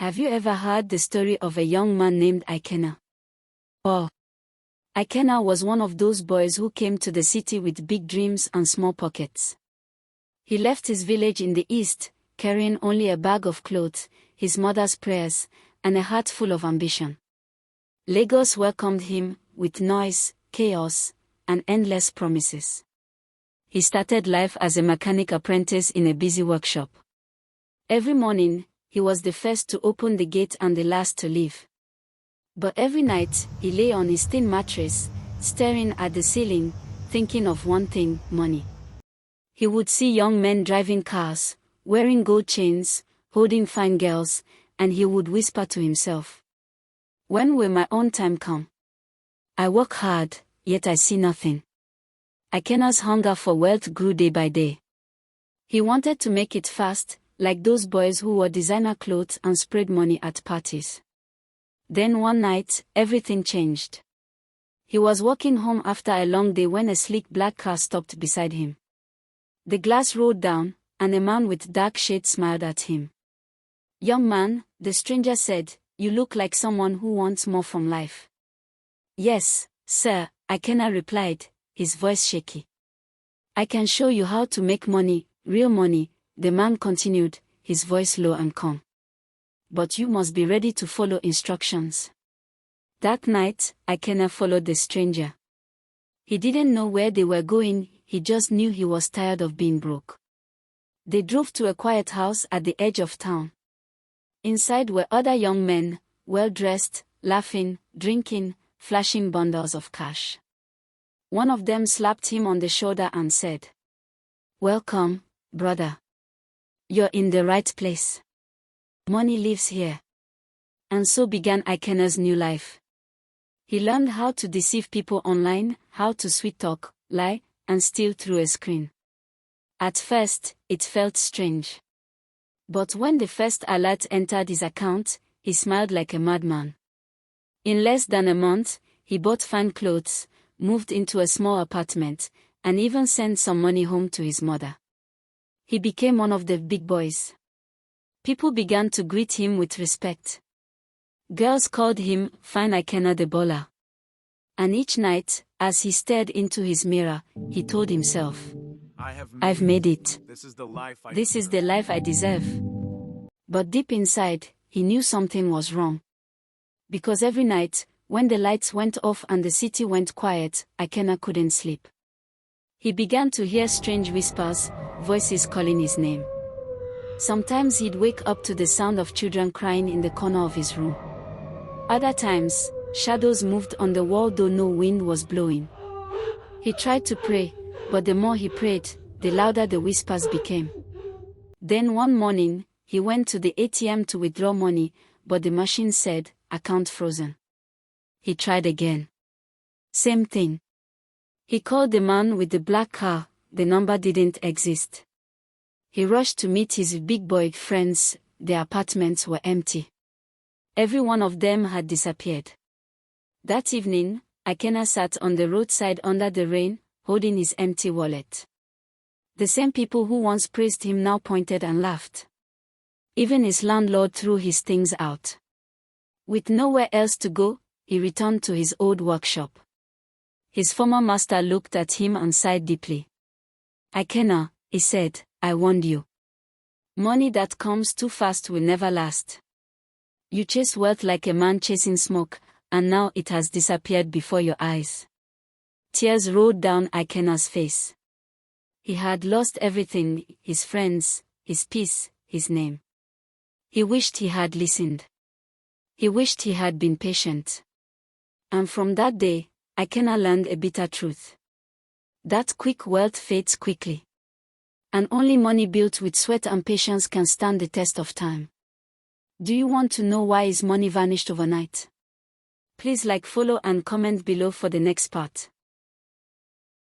Have you ever heard the story of a young man named Ikenna? Oh. Ikenna was one of those boys who came to the city with big dreams and small pockets. He left his village in the east, carrying only a bag of clothes, his mother's prayers, and a heart full of ambition. Lagos welcomed him with noise, chaos, and endless promises. He started life as a mechanic apprentice in a busy workshop. Every morning, he was the first to open the gate and the last to leave. But every night, he lay on his thin mattress, staring at the ceiling, thinking of one thing: money. He would see young men driving cars, wearing gold chains, holding fine girls, and he would whisper to himself, "When will my own time come? I work hard, yet I see nothing." Ikenna's hunger for wealth grew day by day. He wanted to make it fast, like those boys who wore designer clothes and sprayed money at parties. Then one night, everything changed. He was walking home after a long day when a sleek black car stopped beside him. The glass rolled down, and a man with dark shades smiled at him. "Young man," the stranger said, "you look like someone who wants more from life." "Yes, sir," Ikenna replied, his voice shaky. "I can show you how to make money, real money," the man continued, his voice low and calm. "But you must be ready to follow instructions." That night, Ikenna followed the stranger. He didn't know where they were going, he just knew he was tired of being broke. They drove to a quiet house at the edge of town. Inside were other young men, well-dressed, laughing, drinking, flashing bundles of cash. One of them slapped him on the shoulder and said, "Welcome, brother. You're in the right place. Money lives here." And so began Ikenna's new life. He learned how to deceive people online, how to sweet-talk, lie, and steal through a screen. At first, it felt strange. But when the first alert entered his account, he smiled like a madman. In less than a month, he bought fine clothes, moved into a small apartment, and even sent some money home to his mother. He became one of the big boys. People began to greet him with respect. Girls called him Fine Ikenna the Baller. And each night, as he stared into his mirror, he told himself, "I've made it. This is the life I deserve." But deep inside, he knew something was wrong. Because every night, when the lights went off and the city went quiet, Ikenna couldn't sleep. He began to hear strange whispers, voices calling his name. Sometimes he'd wake up to the sound of children crying in the corner of his room. Other times, shadows moved on the wall though no wind was blowing. He tried to pray, but the more he prayed, the louder the whispers became. Then one morning, he went to the ATM to withdraw money, but the machine said, "Account frozen." He tried again. Same thing. He called the man with the black car, the number didn't exist. He rushed to meet his big boy friends, their apartments were empty. Every one of them had disappeared. That evening, Ikenna sat on the roadside under the rain, holding his empty wallet. The same people who once praised him now pointed and laughed. Even his landlord threw his things out. With nowhere else to go, he returned to his old workshop. His former master looked at him and sighed deeply. "Ikenna," he said, "I warned you. Money that comes too fast will never last. You chase wealth like a man chasing smoke, and now it has disappeared before your eyes." Tears rolled down Ikenna's face. He had lost everything: his friends, his peace, his name. He wished he had listened. He wished he had been patient. And from that day, Ikenna learned a bitter truth. That quick wealth fades quickly. And only money built with sweat and patience can stand the test of time. Do you want to know why his money vanished overnight? Please like, follow and comment below for the next part.